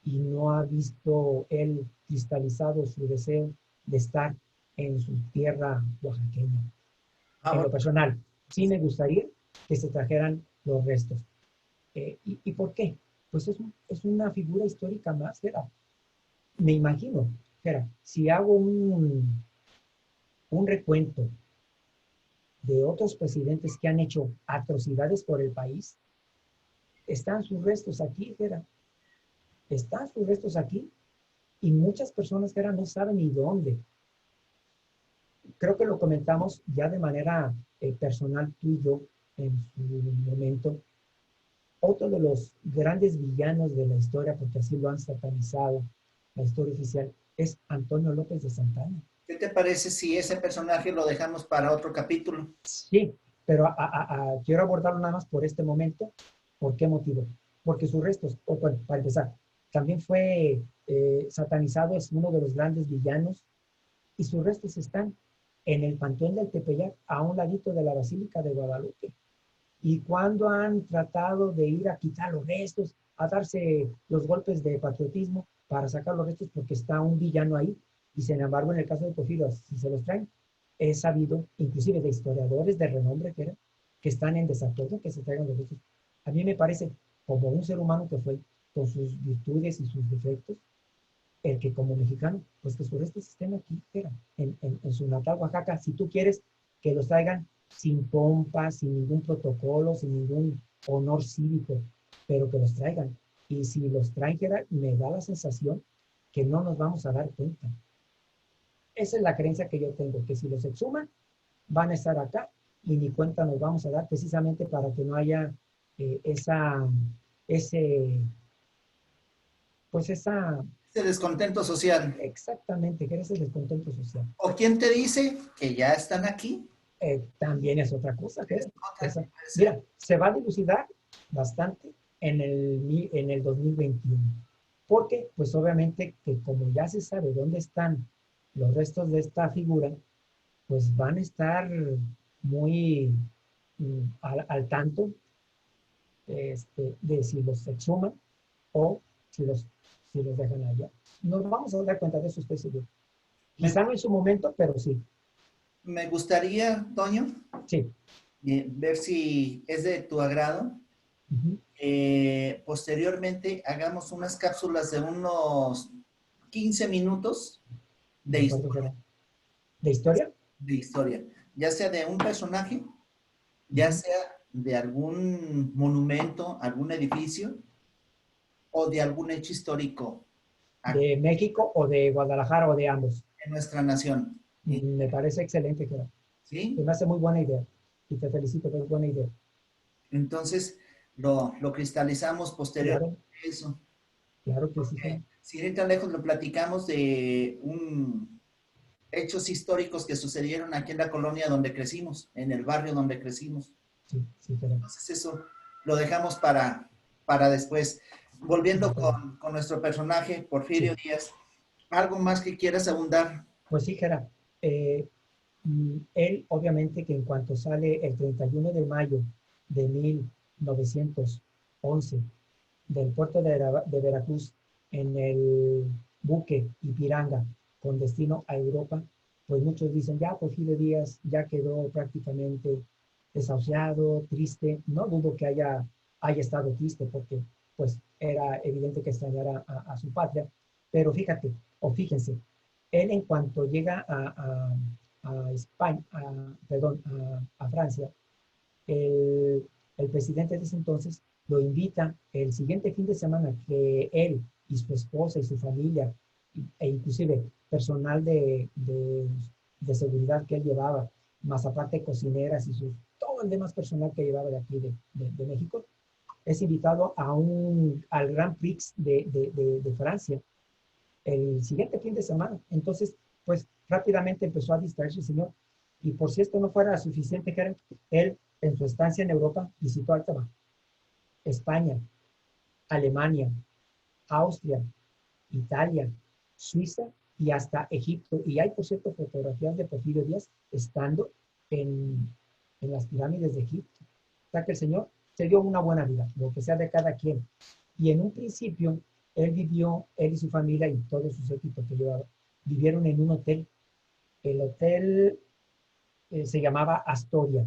y no ha visto él cristalizado su deseo de estar en su tierra oaxaqueña. En Ahora, lo personal, sí me gustaría que se trajeran los restos. ¿Y por qué? Pues es una figura histórica más, Gera. Me imagino, Gera, si hago un recuento de otros presidentes que han hecho atrocidades por el país, están sus restos aquí, Gera. Están sus restos aquí y muchas personas, Gera, no saben ni dónde. Creo que lo comentamos ya de manera personal tú y yo en su momento. otro de los grandes villanos de la historia, porque así lo han satanizado, la historia oficial, es Antonio López de Santana. ¿Qué te parece si ese personaje lo dejamos para otro capítulo? Sí, pero quiero abordarlo nada más por este momento. ¿Por qué motivo? Porque sus restos, bueno, para empezar, también fue satanizado, es uno de los grandes villanos, y sus restos están en el Panteón del Tepeyac, a un ladito de la Basílica de Guadalupe. Y cuando han tratado de ir a quitar los restos, a darse los golpes de patriotismo para sacar los restos porque está un villano ahí, y sin embargo en el caso de Porfirio, si se los traen, he sabido, inclusive de historiadores de renombre que están en desacuerdo que se traigan los restos. A mí me parece, como un ser humano que fue, con sus virtudes y sus defectos, el que como mexicano, pues que sus restos estén aquí, en su natal Oaxaca. Si tú quieres que los traigan sin pompa, sin ningún protocolo, sin ningún honor cívico, pero que los traigan. Y si los traen, me da la sensación que no nos vamos a dar cuenta. Esa es la creencia que yo tengo, que si los exhuman, van a estar acá y ni cuenta nos vamos a dar, precisamente para que no haya ese, pues esa, Ese descontento social. exactamente, que ese descontento social. ¿O quién te dice que ya están aquí? También es otra cosa. Es otra, Mira, se va a dilucidar bastante en el 2021. Porque, pues obviamente, que como ya se sabe dónde están los restos de esta figura, pues van a estar muy al tanto de si los exhuman o si los dejan allá. Nos vamos a dar cuenta de eso, estoy seguro. Quizá no en su momento, pero sí. Me gustaría, Toño, Sí. ver si es de tu agrado. Uh-huh. Posteriormente hagamos unas cápsulas de unos 15 minutos de historia. ¿De historia? De historia, ya sea de un personaje, ya sea de algún monumento, algún edificio o de algún hecho histórico ¿De México o de Guadalajara o de ambos? en nuestra nación. Me parece excelente, Gerardo. ¿Sí? Me hace muy buena idea. Y te felicito, es buena idea. Entonces, lo cristalizamos posteriormente Claro, eso. claro que sí. Gerardo. Sin ir tan lejos, lo platicamos de hechos históricos que sucedieron aquí en la colonia donde crecimos, en el barrio donde crecimos. Sí, Gerardo. Entonces, eso lo dejamos para después. Volviendo con nuestro personaje, Porfirio Díaz, ¿algo más que quieras abundar? Pues sí, Gerardo. Él, obviamente, que en cuanto sale el 31 de mayo de 1911 del puerto de Veracruz en el buque Ipiranga con destino a Europa, pues muchos dicen, ya Porfirio Díaz ya quedó prácticamente desahuciado, triste. No dudo que haya estado triste porque pues era evidente que extrañara a su patria, pero fíjate, o fíjense, él en cuanto llega a España, perdón, a Francia, el presidente de ese entonces lo invita el siguiente fin de semana que él y su esposa y su familia, e inclusive personal de seguridad que él llevaba, más aparte cocineras y todo el demás personal que llevaba de aquí de México, es invitado al Grand Prix de Francia el siguiente fin de semana. Entonces, pues rápidamente empezó a distraerse el señor. Y por si esto no fuera suficiente, Karen, él en su estancia en Europa visitó Altaba, España, Alemania, Austria, Italia, Suiza y hasta Egipto. Y hay, por cierto, fotografías de Porfirio Díaz estando en las pirámides de Egipto. O sea que el señor se dio una buena vida, lo que sea de cada quien. Y en un principio, él y su familia y todos sus equipos que llevaba, vivieron en un hotel. El hotel se llamaba Astoria.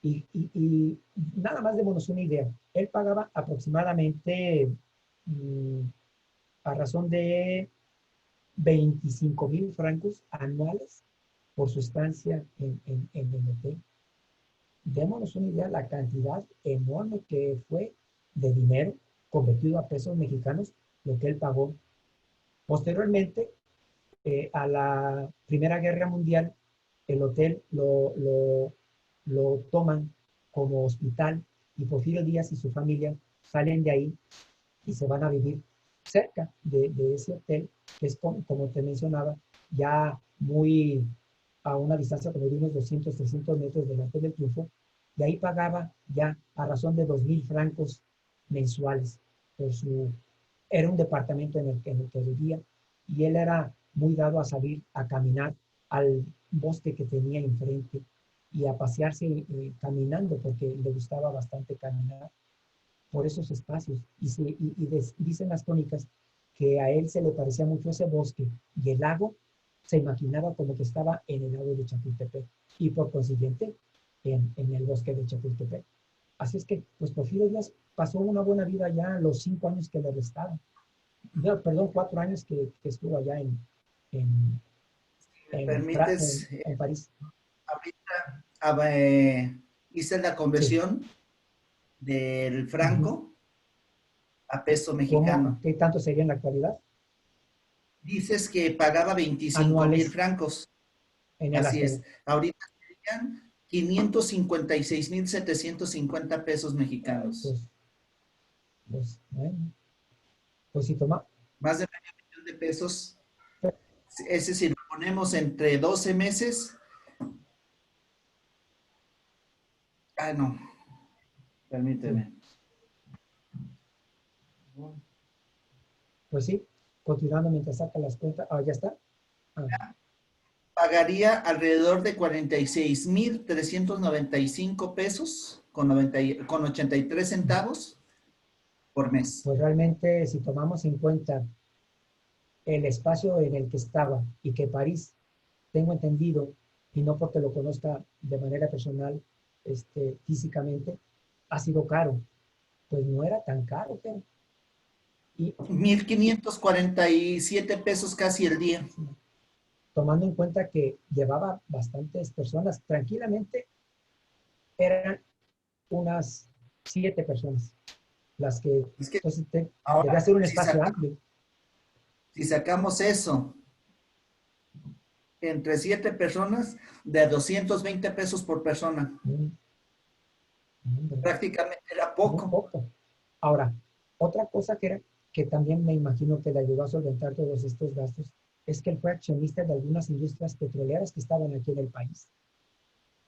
Y nada más démonos una idea. Él pagaba aproximadamente a razón de 25,000 francos anuales por su estancia en el hotel. Démonos una idea la cantidad enorme que fue de dinero convertido a pesos mexicanos, lo que él pagó. Posteriormente, a la Primera Guerra Mundial, el hotel lo toman como hospital y Porfirio Díaz y su familia salen de ahí y se van a vivir cerca de ese hotel, que es como te mencionaba, ya muy a una distancia como de unos 200, 300 metros del Arco del Triunfo, y ahí pagaba ya a razón de 2,000 francos mensuales por su... Era un departamento en el que vivía, y él era muy dado a salir a caminar al bosque que tenía enfrente y a pasearse caminando, porque le gustaba bastante caminar por esos espacios. Dicen las crónicas que a él se le parecía mucho ese bosque y el lago, se imaginaba como que estaba en el lago de Chapultepec y por consiguiente en el bosque de Chapultepec. Así es que, pues Porfirio Díaz pasó una buena vida ya los 5 años que le restaban. No, perdón, 4 años que estuvo allá en, ¿Me en, permites? en París. Ahorita hice la Sí. conversión del Uh-huh. franco a peso ¿Cómo, mexicano. qué tanto sería en la actualidad? Dices que pagaba 25,000 Anuales francos. en el Así es. Azteca. Ahorita serían 556,750 pesos mexicanos. Pues, bueno, pues si toma, Más de medio millón de pesos. Ese si lo ponemos entre 12 meses. Ah, no. sí, Permíteme. pues sí, continuando mientras saca las cuentas. Ah, ya está. Ah, Pagaría alrededor de 46,395 pesos con 83 centavos por mes. pues realmente, si tomamos en cuenta el espacio en el que estaba y que París, tengo entendido, y no porque lo conozca de manera personal, físicamente, ha sido caro. Pues no era tan caro, pero, y 1,547 pesos casi el día. tomando en cuenta que llevaba bastantes personas, tranquilamente eran unas 7 personas las que, Es que entonces debía ahora, ser un espacio amplio. si sacamos eso entre 7 personas, de 220 pesos por persona, Mm, hombre, prácticamente era muy poco. poco. Ahora, otra cosa que también me imagino que le ayudó a solventar todos estos gastos es que él fue accionista de algunas industrias petroleras que estaban aquí en el país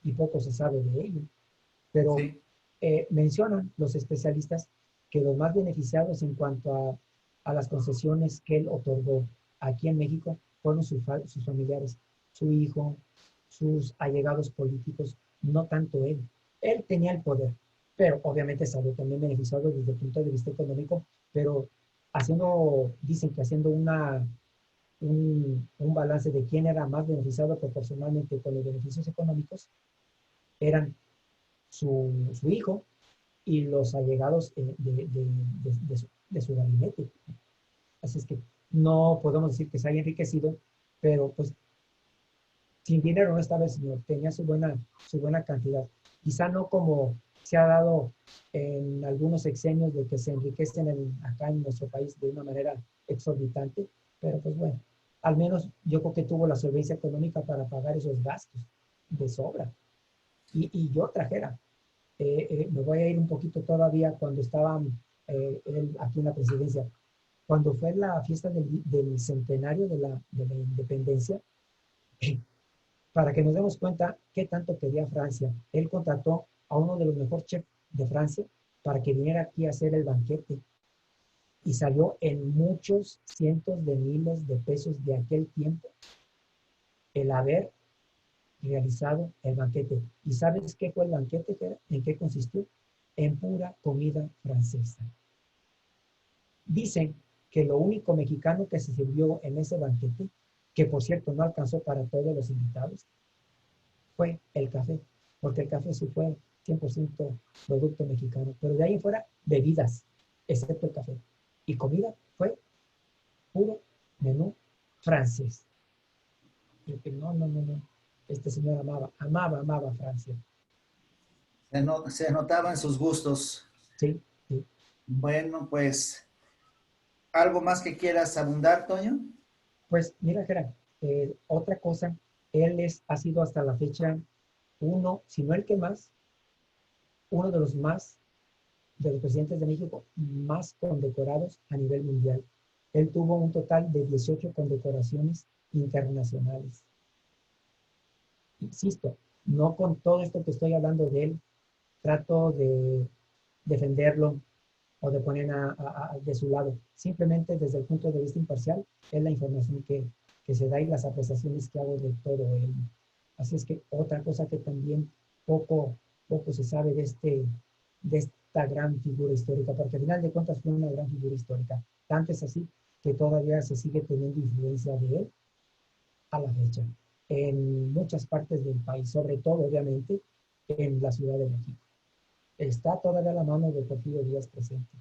y poco se sabe de ello. Pero Sí. mencionan los especialistas que los más beneficiados en cuanto a las concesiones que él otorgó aquí en México fueron sus familiares, su hijo, sus allegados políticos, no tanto él. Él tenía el poder, pero obviamente salió también beneficiado desde el punto de vista económico, pero dicen que haciendo un balance de quién era más beneficiado proporcionalmente con los beneficios económicos, eran su hijo y los allegados de su gabinete. Así es que no podemos decir que se haya enriquecido, pero pues sin dinero no esta vez, sino tenía su buena cantidad. Quizá no como se ha dado en algunos sexenios de que se enriquecen acá en nuestro país de una manera exorbitante, pero pues bueno, al menos yo creo que tuvo la solvencia económica para pagar esos gastos de sobra. Y yo trajera, me voy a ir un poquito todavía cuando estaba él aquí en la presidencia. Cuando fue la fiesta del centenario de la independencia, para que nos demos cuenta qué tanto quería Francia, él contrató a uno de los mejores chefs de Francia para que viniera aquí a hacer el banquete y salió en muchos cientos de miles de pesos de aquel tiempo el haber realizado el banquete. ¿Y sabes qué fue el banquete? ¿En qué consistió? En pura comida francesa. Dicen que lo único mexicano que se sirvió en ese banquete, que por cierto no alcanzó para todos los invitados, fue el café, porque el café sí fue 100% producto mexicano, pero de ahí fuera bebidas, excepto el café. Y comida fue puro menú francés. Y que no, no, no, no. Este señor amaba Francia. Se notaban sus gustos. Sí, sí. Bueno, pues, ¿algo más que quieras abundar, Toño? Pues mira, Gerard, otra cosa, él ha sido hasta la fecha uno, si no el que más, uno de los más de los presidentes de México más condecorados a nivel mundial. Él tuvo un total de 18 condecoraciones internacionales. Insisto, no con todo esto que estoy hablando de él, trato de defenderlo o de poner de su lado. Simplemente desde el punto de vista imparcial es la información que se da y las apreciaciones que hago de todo él. Así es que otra cosa que también poco se sabe de esta gran figura histórica, porque al final de cuentas fue una gran figura histórica. Tanto es así que todavía se sigue teniendo influencia de él a la fecha en muchas partes del país, sobre todo obviamente en la Ciudad de México. Está todavía la mano de Porfirio Díaz presente,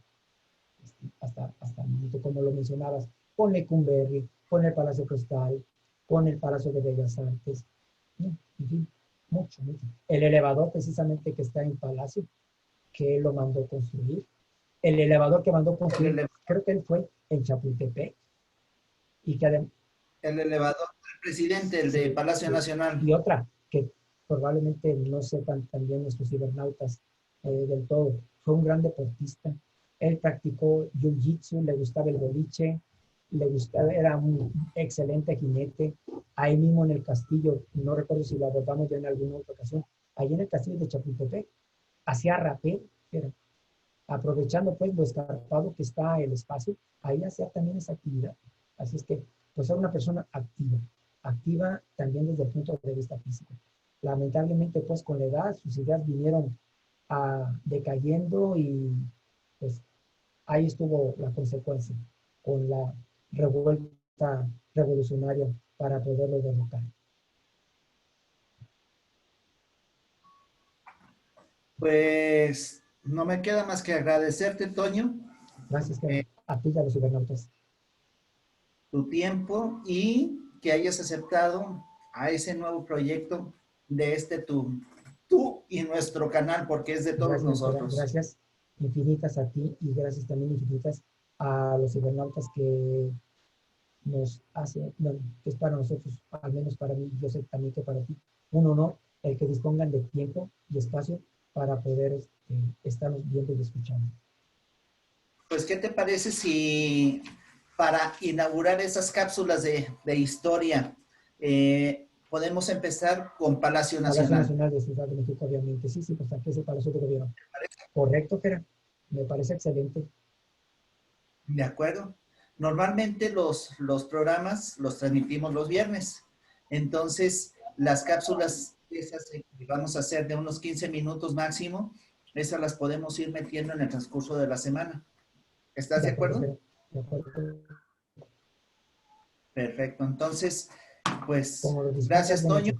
hasta el momento, como lo mencionabas, con Lecumberri, con el Palacio Postal, con el Palacio de Bellas Artes, en fin, mucho. El elevador precisamente que está en Palacio, que él lo mandó construir, el elevador que mandó construir, creo que él fue en Chapultepec, y que además... El elevador del presidente, el de Palacio Nacional. Y otra, que probablemente no sepan también nuestros cibernautas del todo, fue un gran deportista. Él practicó jiu-jitsu, le gustaba el boliche, era un excelente jinete. Ahí mismo en el castillo, no recuerdo si lo abordamos ya en alguna otra ocasión, ahí en el castillo de Chapultepec, hacía rapel, aprovechando pues lo escarpado que está el espacio, ahí hacía también esa actividad. Así es que, pues era una persona activa también desde el punto de vista físico. Lamentablemente, pues con la edad, sus ideas vinieron decayendo y pues ahí estuvo la consecuencia con la revuelta revolucionaria para poderlo derrocar. Pues no me queda más que agradecerte, Toño. Gracias a ti y a los cibernautas. Tu tiempo y que hayas aceptado a ese nuevo proyecto de tú y nuestro canal, porque es de todos nosotros. Gracias infinitas a ti y gracias también infinitas a los cibernautas que nos hacen, bueno, que es para nosotros, al menos para mí, yo sé también que para ti, un honor el que dispongan de tiempo y espacio para poder estarnos viendo y escuchando. Pues, ¿qué te parece si para inaugurar esas cápsulas de historia podemos empezar con Palacio Nacional? Palacio Nacional de Ciudad de México, obviamente. Sí, pues aquí es el Palacio de Gobierno. Correcto, Fera. Me parece excelente. De acuerdo. Normalmente los programas los transmitimos los viernes. Entonces, las cápsulas esas que vamos a hacer de unos 15 minutos máximo, esas las podemos ir metiendo en el transcurso de la semana. ¿Estás de acuerdo? De acuerdo. Perfecto. Entonces, pues, gracias, Toño.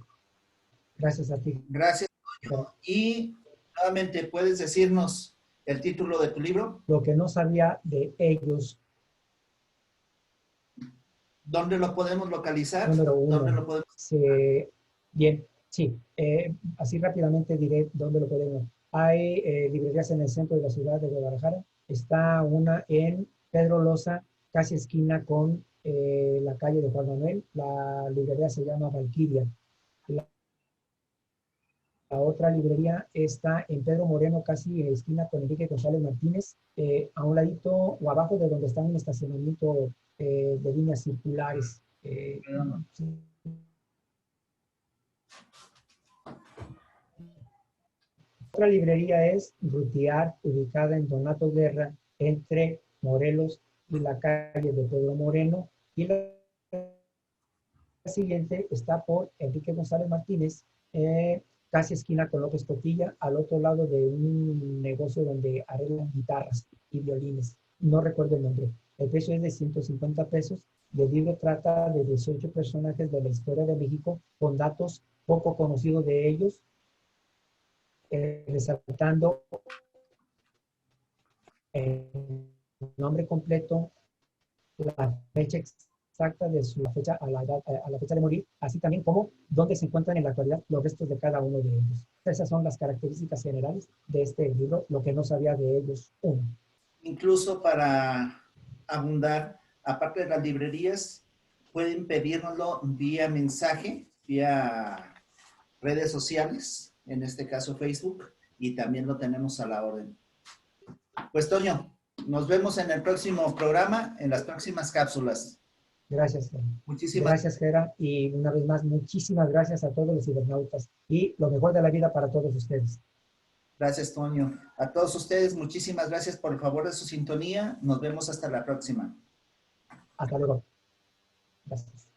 Gracias a ti. Gracias, Toño. Y nuevamente, ¿puedes decirnos el título de tu libro? Lo que no sabía de ellos. ¿Dónde lo podemos localizar? Número 1. ¿Dónde lo podemos? Bien, sí. Así rápidamente diré dónde lo podemos. Hay librerías en el centro de la ciudad de Guadalajara. Está una en Pedro Loza, casi esquina con la calle de Juan Manuel. La librería se llama Valquiria. La otra librería está en Pedro Moreno, casi en esquina con Enrique González Martínez, a un ladito o abajo de donde está un estacionamiento de líneas circulares. Sí. Otra librería es Rutiar, ubicada en Donato Guerra, entre Morelos y la calle de Pedro Moreno. Y la siguiente está por Enrique González Martínez, casi esquina con López Cotilla, al otro lado de un negocio donde arreglan guitarras y violines. No recuerdo el nombre. El precio es de 150 pesos. El libro trata de 18 personajes de la historia de México con datos poco conocidos de ellos, resaltando el nombre completo, la fecha exacta de su fecha a la fecha de morir, así también como dónde se encuentran en la actualidad los restos de cada uno de ellos. Esas son las características generales de este libro, lo que no sabía de ellos uno. Incluso para abundar, aparte de las librerías, pueden pedírnoslo vía mensaje, vía redes sociales, en este caso Facebook, y también lo tenemos a la orden. Pues Toño, nos vemos en el próximo programa, en las próximas cápsulas. Gracias, Toño. Muchísimas gracias, Gera. Y una vez más, muchísimas gracias a todos los cibernautas. Y lo mejor de la vida para todos ustedes. gracias, Toño. A todos ustedes, muchísimas gracias por el favor de su sintonía. Nos vemos hasta la próxima. Hasta luego. Gracias.